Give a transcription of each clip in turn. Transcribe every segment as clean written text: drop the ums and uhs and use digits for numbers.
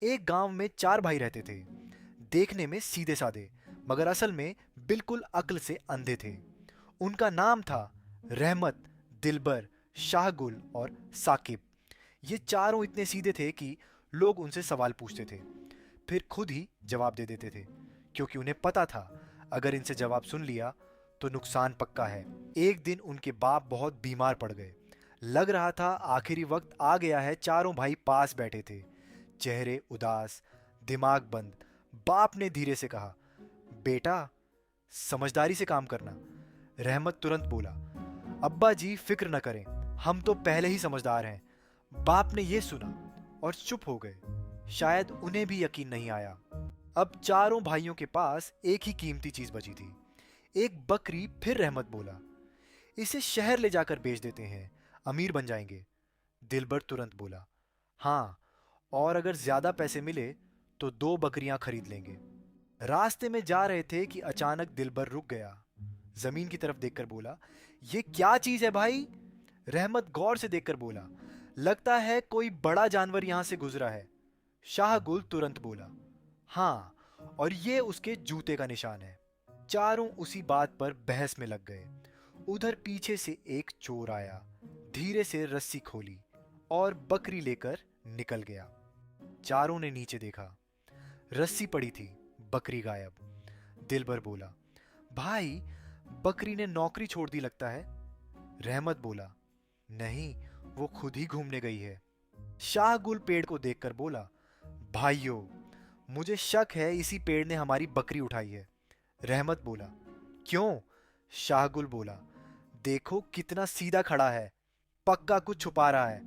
एक गांव में चार भाई रहते थे। देखने में सीधे साधे, मगर असल में बिल्कुल अक्ल से अंधे थे। उनका नाम था रहमत, दिलबर, शाहगुल और साकिब। ये चारों इतने सीधे थे कि लोग उनसे सवाल पूछते थे, फिर खुद ही जवाब दे देते थे, क्योंकि उन्हें पता था अगर इनसे जवाब सुन लिया तो नुकसान पक्का है। एक दिन उनके बाप बहुत बीमार पड़ गए। लग रहा था आखिरी वक्त आ गया है। चारों भाई पास बैठे थे, चेहरे उदास, दिमाग बंद। बाप ने धीरे से कहा, बेटा, समझदारी से काम करना। रहमत तुरंत बोला, अब्बा जी फिक्र न करें, हम तो पहले ही समझदार हैं। बाप ने यह सुना और चुप हो गए। शायद उन्हें भी यकीन नहीं आया। अब चारों भाइयों के पास एक ही कीमती चीज बची थी, एक बकरी। फिर रहमत बोला, इसे शहर ले जाकर बेच देते हैं, अमीर बन जाएंगे। दिलबर तुरंत बोला, हाँ, और अगर ज्यादा पैसे मिले तो दो बकरियां खरीद लेंगे। रास्ते में जा रहे थे कि अचानक दिलबर रुक गया। जमीन की तरफ देखकर बोला, ये क्या चीज है भाई? रहमत गौर से देखकर बोला, लगता है कोई बड़ा जानवर यहां से गुजरा है। शाहगुल तुरंत बोला, हाँ, और ये उसके जूते का निशान है। चारों उसी बात पर बहस में लग गए। उधर पीछे से एक चोर आया, धीरे से रस्सी खोली और बकरी लेकर निकल गया। चारों ने नीचे देखा, रस्सी पड़ी थी, बकरी गायब। दिलबर बोला, भाई, बकरी ने नौकरी छोड़ दी लगता है। रहमत बोला, नहीं, वो खुद ही घूमने गई है। शाहगुल पेड़ को देखकर बोला, भाइयों, मुझे शक है इसी पेड़ ने हमारी बकरी उठाई है। रहमत बोला, क्यों? शाहगुल बोला, देखो कितना सीधा खड़ा है, पक्का कुछ छुपा रहा है।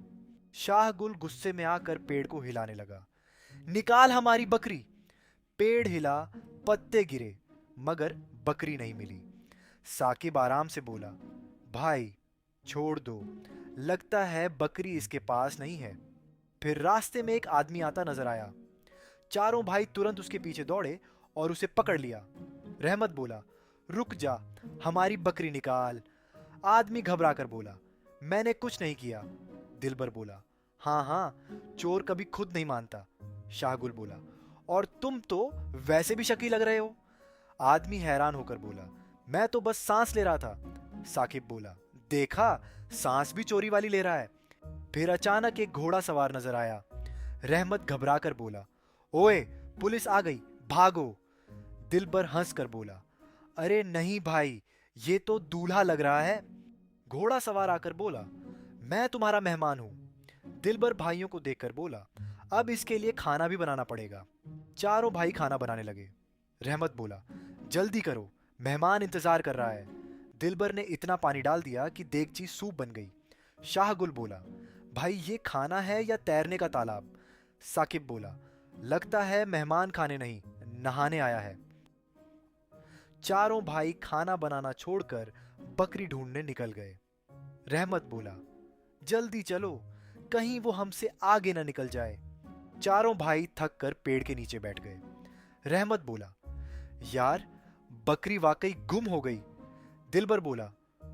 शाहगुल गुस्से में आकर पेड़ को हिलाने लगा, निकाल हमारी बकरी। पेड़ हिला, पत्ते गिरे, मगर बकरी नहीं मिली। साकिब आराम से बोला, भाई, छोड़ दो, लगता है बकरी इसके पास नहीं है। फिर रास्ते में एक आदमी आता नजर आया। चारों भाई तुरंत उसके पीछे दौड़े और उसे पकड़ लिया। रहमत बोला, रुक जा, हमारी बकरी निकाल। आदमी घबरा कर बोला, मैंने कुछ नहीं किया। दिलबर बोला, हाँ हाँ, चोर कभी खुद नहीं मानता। शाहगुल बोला, और तुम तो वैसे भी शकी लग रहे हो। आदमी हैरान होकर बोला, मैं तो बस सांस ले रहा था। साकिब बोला, देखा, सांस भी चोरी वाली ले रहा है। फिर अचानक एक घोड़ा सवार नजर आया। रहमत घबरा कर बोला, ओए, पुलिस आ गई, भागो। दिलबर हंस कर बोला, अरे नहीं भाई, ये तो दूल्हा लग रहा है। घोड़ा सवार आकर बोला, मैं तुम्हारा मेहमान हूं। दिलबर भाइयों को देखकर बोला, अब इसके लिए खाना भी बनाना पड़ेगा। चारों भाई खाना बनाने लगे। रहमत बोला, जल्दी करो, मेहमान इंतजार कर रहा है। दिलबर ने इतना पानी डाल दिया कि देगची सूप बन गई। शाहगुल बोला, भाई, ये खाना है या तैरने का तालाब? साकिब बोला, लगता है मेहमान खाने नहीं, नहाने आया है। चारों भाई खाना बनाना छोड़कर बकरी ढूंढने निकल गए। रहमत बोला, जल्दी चलो, कहीं वो हमसे आगे न निकल जाए। चारों भाई थक कर पेड़ के नीचे बैठ गए। रहमत बोला, यार, बकरी वाकई गुम हो गई। दिलबर बोला,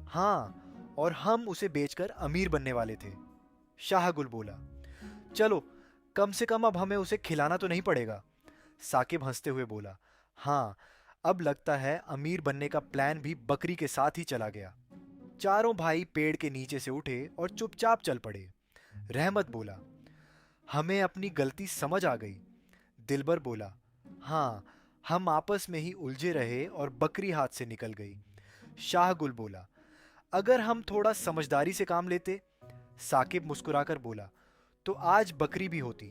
हाँ, और हम उसे बेचकर अमीर बनने वाले थे। शाहगुल बोला, चलो, कम से कम अब हमें उसे खिलाना तो नहीं पड़ेगा। साकिब हंसते हुए बोला, हाँ, अब लगता है अमीर बनने का प्लान भी बकरी के साथ ही चला गया। चारों भाई पेड़ के नीचे से उठे और चुपचाप चल पड़े। रहमत बोला, हमें अपनी गलती समझ आ गई। दिलबर बोला, हाँ, हम आपस में ही उलझे रहे और बकरी हाथ से निकल गई। शाहगुल बोला, अगर हम थोड़ा समझदारी से काम लेते। साकिब मुस्कुराकर बोला, तो आज बकरी भी होती।